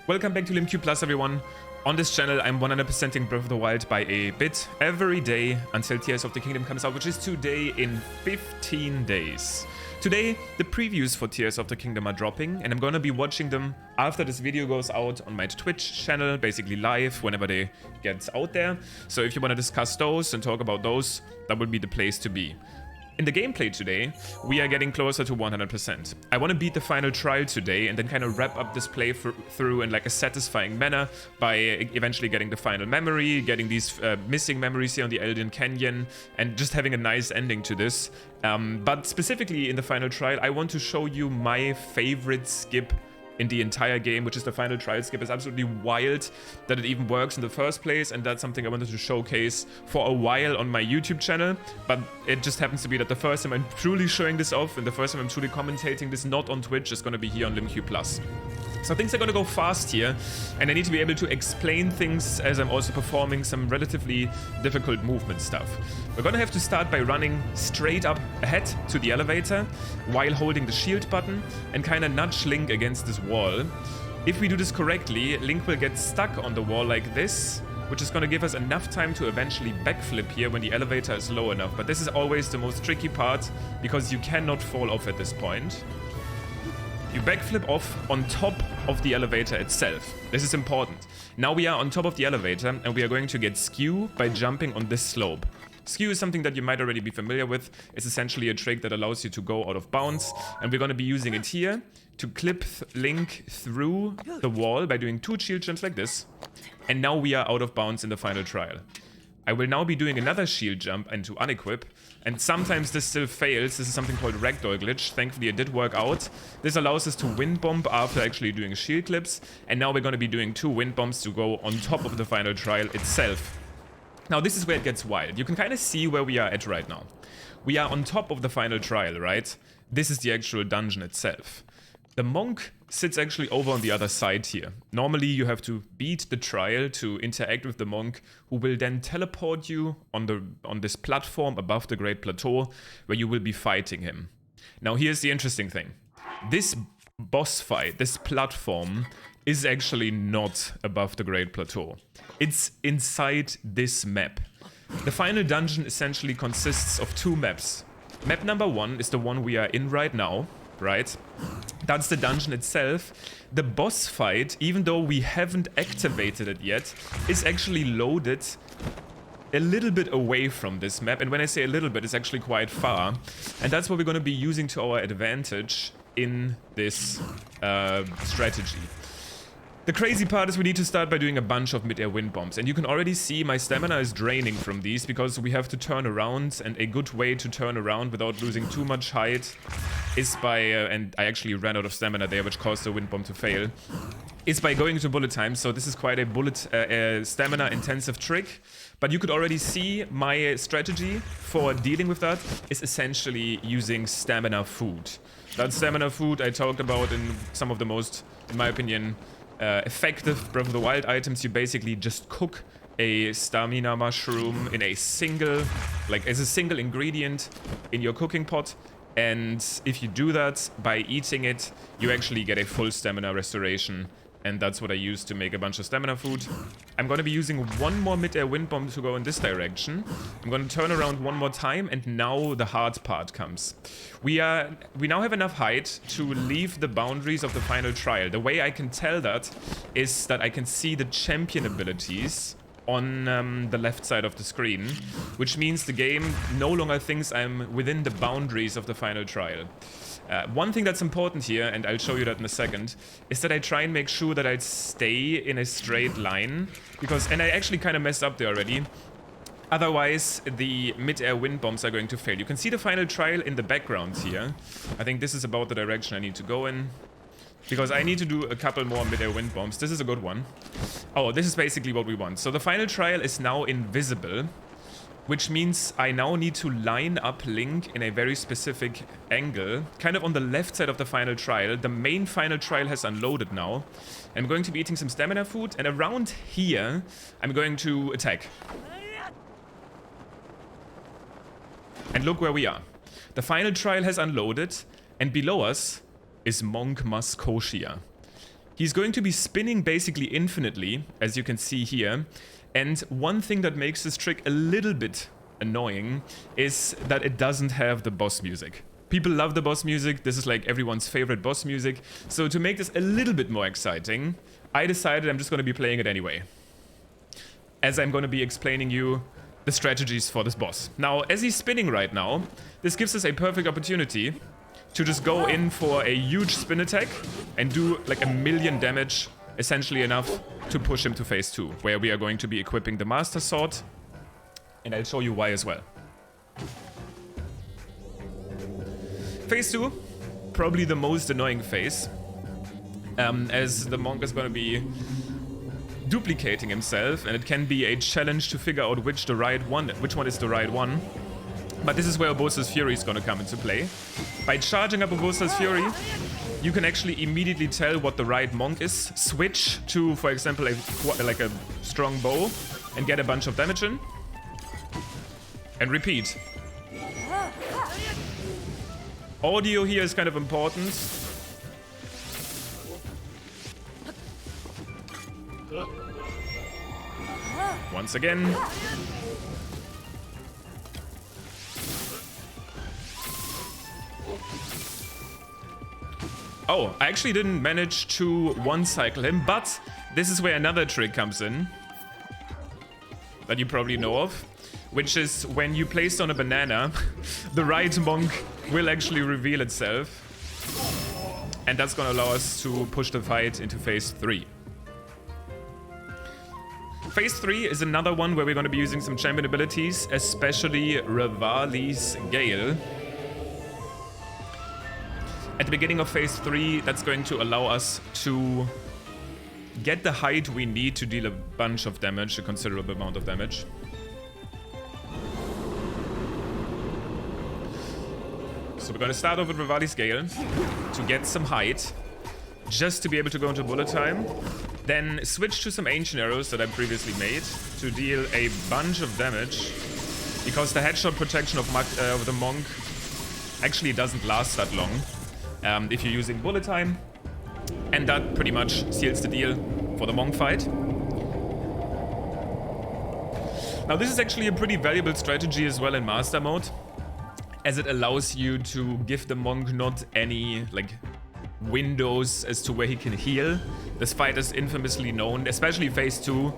Welcome back to LimQ Plus, everyone. On this channel, I'm 100%ing Breath of the Wild by a bit every day until Tears of the Kingdom comes out, which is today in 15 days. Today, the previews for Tears of the Kingdom are dropping, and I'm gonna be watching them after this video goes out on my Twitch channel, basically live whenever they get out there. So if you wanna discuss those and talk about those, that would be the place to be. In the gameplay today, we are getting closer to 100%. I want to beat the final trial today and then kind of wrap up this playthrough in like a satisfying manner by eventually getting the final memory, getting these missing memories here on the Eldian Canyon, and just having a nice ending to this. But specifically in the final trial, I want to show you my favorite skip in the entire game, which is the final trial skip. It's absolutely wild that it even works in the first place, and that's something I wanted to showcase for a while on my YouTube channel. But it just happens to be that the first time I'm truly showing this off and the first time I'm truly commentating this not on Twitch is going to be here on LimQ Plus. So things are going to go fast here, and I need to be able to explain things as I'm also performing some relatively difficult movement stuff. We're going to have to start by running straight up ahead to the elevator while holding the shield button and kind of nudge Link against this wall. If we do this correctly, Link will get stuck on the wall like this, which is going to give us enough time to eventually backflip here when the elevator is low enough. But this is always the most tricky part because you cannot fall off at this point. You backflip off on top of the elevator itself. This is important. Now we are on top of the elevator and we are going to get skew by jumping on this slope. Skew is something that you might already be familiar with. It's essentially a trick that allows you to go out of bounds, and we're going to be using it here to clip Link through the wall by doing 2 shield jumps like this. And now we are out of bounds in the final trial. I will now be doing another shield jump and to unequip, and sometimes this still fails. This is something called ragdoll glitch. Thankfully it did work out. This allows us to wind bomb after actually doing shield clips, and now we're going to be doing 2 wind bombs to go on top of the final trial itself. Now this is where it gets wild. You can kind of see where we are at right now. We are on top of the final trial, right? This is the actual dungeon itself. The monk sits actually over on the other side here. Normally you have to beat the trial to interact with the monk, who will then teleport you on this platform above the Great Plateau, where you will be fighting him. Now here's the interesting thing. This boss fight, this platform, is actually not above the Great Plateau. It's inside this map. The final dungeon essentially consists of 2 maps. Map number 1 is the one we are in right now, right? That's the dungeon itself. The boss fight, even though we haven't activated it yet, is actually loaded a little bit away from this map. And when I say a little bit, it's actually quite far. And that's what we're going to be using to our advantage in this strategy. The crazy part is we need to start by doing a bunch of mid-air wind bombs, and you can already see my stamina is draining from these because we have to turn around, and a good way to turn around without losing too much height is by, and I actually ran out of stamina there, which caused the wind bomb to fail, is by going to bullet time. So this is quite a stamina intensive trick, but you could already see my strategy for dealing with that is essentially using stamina food. That stamina food I talked about in some of the most, in my opinion, effective Breath of the Wild items. You basically just cook a stamina mushroom in a single, like as a single ingredient in your cooking pot, and if you do that by eating it, you actually get a full stamina restoration, and that's what I use to make a bunch of stamina food. I'm going to be using 1 more mid-air wind bomb to go in this direction. I'm going to turn around 1 more time, and now the hard part comes. We now have enough height to leave the boundaries of the final trial. The way I can tell that is that I can see the champion abilities on the left side of the screen, which means the game no longer thinks I'm within the boundaries of the final trial. One thing that's important here, and I'll show you that in a second, is that I try and make sure that I stay in a straight line, and I actually kind of messed up there already. Otherwise, the mid-air wind bombs are going to fail. You can see the final trial in the background here. I think this is about the direction I need to go in, because I need to do a couple more mid-air wind bombs. This is a good one. Oh, this is basically what we want. So the final trial is now invisible, which means I now need to line up Link in a very specific angle, kind of on the left side of the final trial. The main final trial has unloaded now. I'm going to be eating some stamina food, and around here, I'm going to attack. And look where we are. The final trial has unloaded, and below us is Monk Mos Koshia. He's going to be spinning basically infinitely, as you can see here. And one thing that makes this trick a little bit annoying is that it doesn't have the boss music. People love the boss music. This is like everyone's favorite boss music. So to make this a little bit more exciting, I decided I'm just going to be playing it anyway, as I'm going to be explaining you the strategies for this boss. Now, as he's spinning right now, this gives us a perfect opportunity to just go in for a huge spin attack and do like 1,000,000 damage, essentially enough to push him to phase 2, where we are going to be equipping the Master Sword, and I'll show you why as well. Phase 2, probably the most annoying phase, as the monk is going to be duplicating himself, and it can be a challenge to figure out which one is the right one. But this is where Urbosa's Fury is going to come into play. By charging up Urbosa's Fury, you can actually immediately tell what the right monk is, switch to, for example, like a strong bow, and get a bunch of damage in, and repeat. Audio here is kind of important. Once again. Oh, I actually didn't manage to one-cycle him, but this is where another trick comes in that you probably know of, which is when you place on a banana, the right monk will actually reveal itself, and that's gonna allow us to push the fight into phase 3. Phase 3 is another one where we're going to be using some champion abilities, especially Revali's Gale. At the beginning of phase 3, that's going to allow us to get the height we need to deal a bunch of damage, a considerable amount of damage. So we're going to start off with Revali's Gale to get some height, just to be able to go into bullet time. Then switch to some ancient arrows that I previously made to deal a bunch of damage, because the headshot protection of the monk actually doesn't last that long if you're using bullet time, and that pretty much seals the deal for the monk fight. Now this is actually a pretty valuable strategy as well in Master Mode, as it allows you to give the monk not any like windows as to where he can heal. This fight is infamously known, especially phase 2,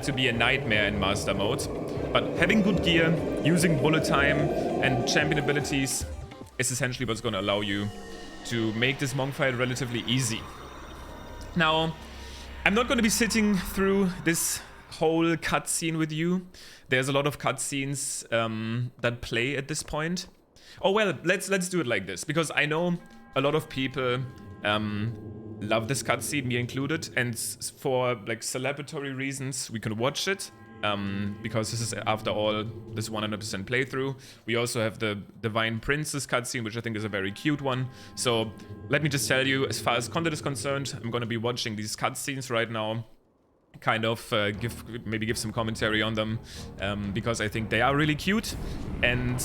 to be a nightmare in Master Mode. But having good gear, using bullet time and champion abilities is essentially what's going to allow you to make this monk fight relatively easy. Now, I'm not going to be sitting through this whole cutscene with you. There's a lot of cutscenes that play at this point. Oh well, let's do it like this, because I know a lot of people love this cutscene, me included, and for like celebratory reasons we can watch it, because this is, after all, this 100% playthrough. We also have the Divine Princess cutscene, which I think is a very cute one. So let me just tell you, as far as content is concerned, I'm gonna be watching these cutscenes right now, kind of give some commentary on them, because I think they are really cute, and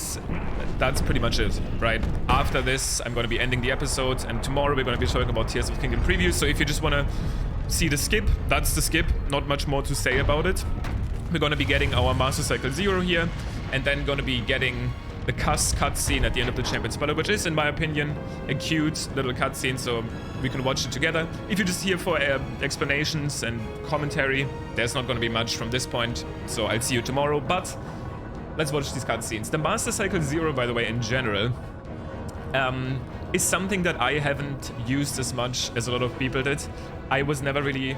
that's pretty much it, right? After this, I'm going to be ending the episode, and tomorrow we're going to be talking about Tears of the Kingdom previews. So if you just want to see the skip, that's the skip. Not much more to say about it. We're going to be getting our Master Cycle 0 here, and then going to be getting the cutscene at the end of the Champion's Battle, which is, in my opinion, a cute little cutscene, so we can watch it together. If you're just here for explanations and commentary, there's not going to be much from this point, so I'll see you tomorrow, but let's watch these cutscenes. The Master Cycle 0, by the way, in general, is something that I haven't used as much as a lot of people did. I was never really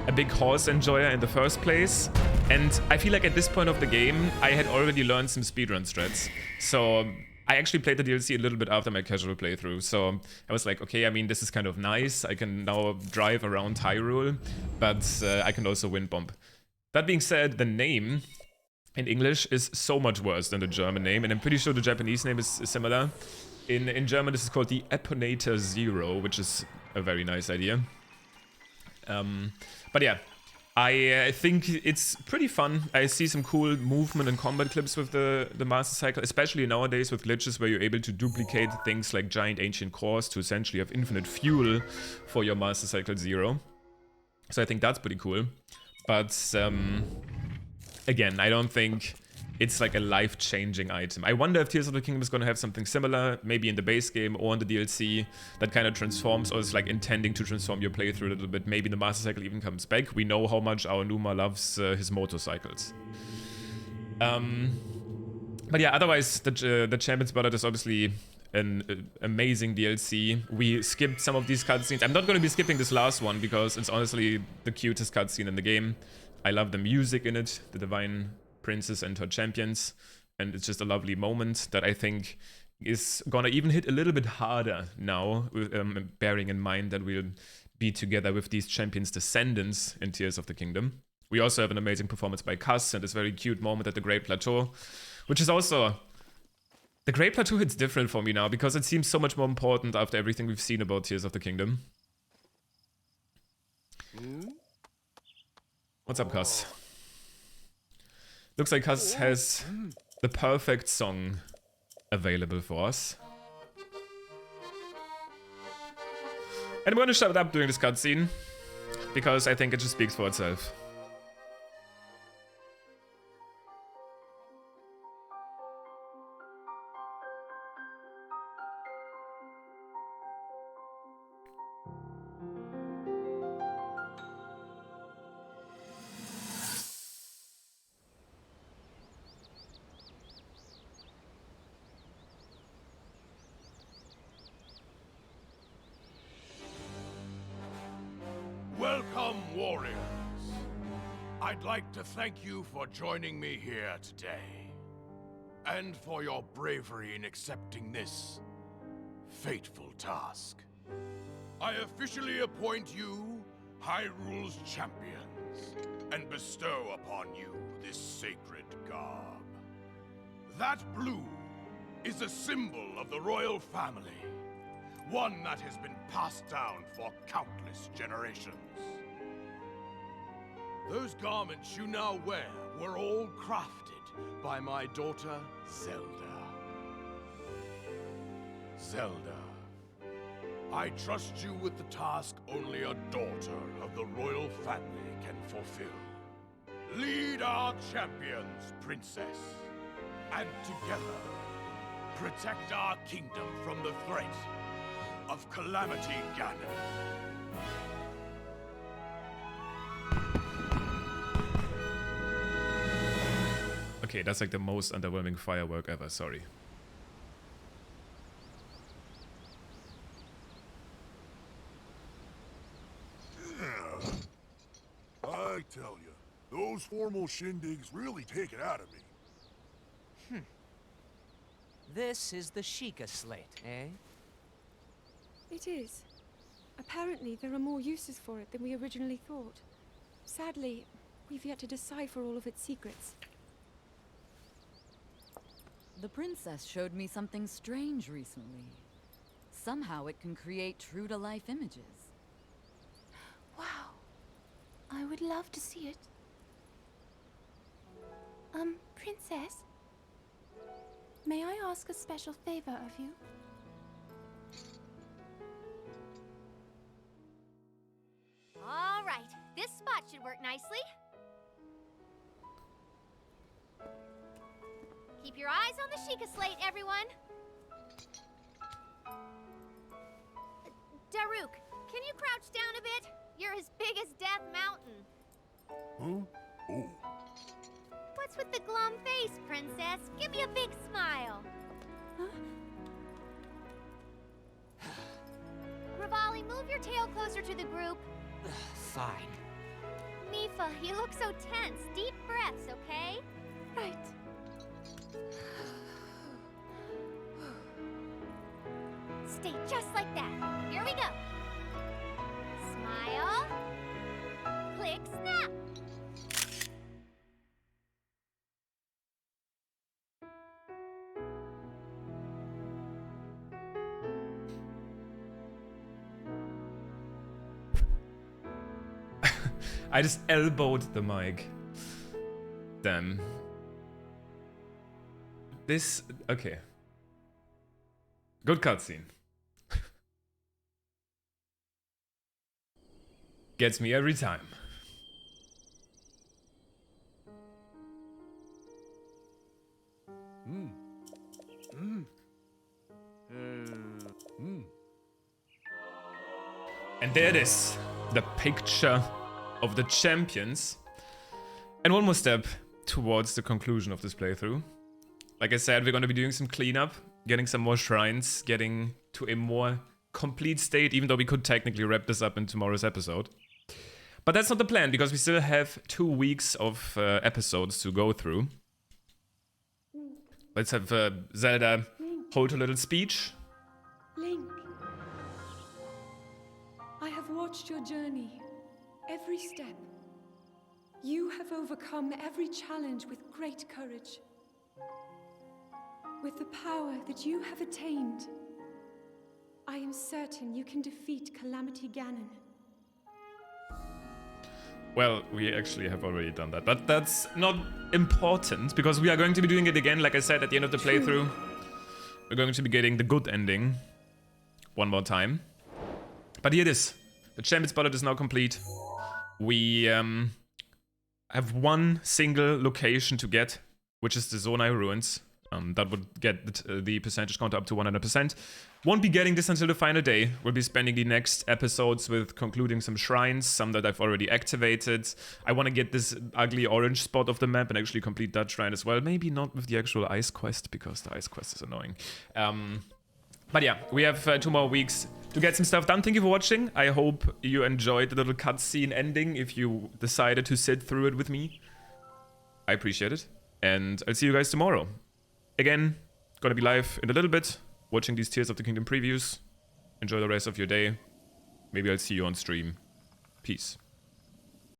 a big horse enjoyer in the first place, and I feel like at this point of the game I had already learned some speedrun strats. So I actually played the DLC a little bit after my casual playthrough, so I was like, okay, I mean, this is kind of nice. I can now drive around Hyrule, but I can also wind bomb. That being said, the name in English is so much worse than the German name, and I'm pretty sure the Japanese name is similar. In German, this is called the Epponator Zero, which is a very nice idea. But yeah, I think it's pretty fun. I see some cool movement and combat clips with the Master Cycle, especially nowadays with glitches where you're able to duplicate things like giant ancient cores to essentially have infinite fuel for your Master Cycle 0. So I think that's pretty cool. But again, I don't think it's like a life-changing item. I wonder if Tears of the Kingdom is going to have something similar, maybe in the base game or in the DLC, that kind of transforms, or is like intending to transform your playthrough a little bit. Maybe the Master Cycle even comes back. We know how much our Numa loves his motorcycles. But yeah, otherwise, the Champion's Ballad is obviously an amazing DLC. We skipped some of these cutscenes. I'm not going to be skipping this last one because it's honestly the cutest cutscene in the game. I love the music in it, the Divine Princess and her champions, and it's just a lovely moment that I think is gonna even hit a little bit harder now, bearing in mind that we'll be together with these champions' descendants in Tears of the Kingdom. We also have an amazing performance by Cass and this very cute moment at the Great Plateau, which is also... The Great Plateau hits different for me now because it seems so much more important after everything we've seen about Tears of the Kingdom. What's up, Cass? Looks like Cass has the perfect song available for us. And I'm gonna shut it up during this cutscene because I think it just speaks for itself. Welcome, warriors. I'd like to thank you for joining me here today, and for your bravery in accepting this fateful task. I officially appoint you Hyrule's champions, and bestow upon you this sacred garb. That blue is a symbol of the royal family, one that has been passed down for countless generations. Those garments you now wear were all crafted by my daughter, Zelda. Zelda, I trust you with the task only a daughter of the royal family can fulfill. Lead our champions, Princess, and together, protect our kingdom from the threat of Calamity Ganon. Okay, that's like the most underwhelming firework ever, sorry. I tell you, those formal shindigs really take it out of me. This is the Sheikah slate, eh? It is. Apparently, there are more uses for it than we originally thought. Sadly, we've yet to decipher all of its secrets. The princess showed me something strange recently. Somehow it can create true-to-life images. Wow. I would love to see it. Princess? May I ask a special favor of you? All right, this spot should work nicely. Keep your eyes on the Sheikah slate, everyone. Daruk, can you crouch down a bit? You're as big as Death Mountain. Huh? Oh. What's with the glum face, Princess? Give me a big smile. Huh? Revali, move your tail closer to the group. Fine. Mipha, you look so tense. Deep breaths, okay? Right. Stay just like that. Here we go. Smile. Click, snap. I just elbowed the mic. Damn. This... okay. Good cutscene. Gets me every time. And there it is, the picture of the champions. And one more step towards the conclusion of this playthrough. Like I said, we're going to be doing some cleanup, getting some more shrines, getting to a more complete state, even though we could technically wrap this up in tomorrow's episode. But that's not the plan, because we still have 2 weeks of episodes to go through. Let's have Zelda hold a little speech. Link, I have watched your journey, every step. You have overcome every challenge with great courage. With the power that you have attained, I am certain you can defeat Calamity Ganon. Well, we actually have already done that, but that's not important, because we are going to be doing it again, like I said, at the end of the playthrough. We're going to be getting the good ending one more time. But here it is. The Champion's Ballot is now complete. We have one single location to get, which is the Zonai Ruins. That would get the percentage counter up to 100%. Won't be getting this until the final day. We'll be spending the next episodes with concluding some shrines, some that I've already activated. I want to get this ugly orange spot of the map and actually complete that shrine as well. Maybe not with the actual ice quest, because the ice quest is annoying. But yeah, we have 2 more weeks to get some stuff done. Thank you for watching. I hope you enjoyed the little cutscene ending, if you decided to sit through it with me. I appreciate it. And I'll see you guys tomorrow. Again, gonna be live in a little bit, watching these Tears of the Kingdom previews. Enjoy the rest of your day. Maybe I'll see you on stream. Peace.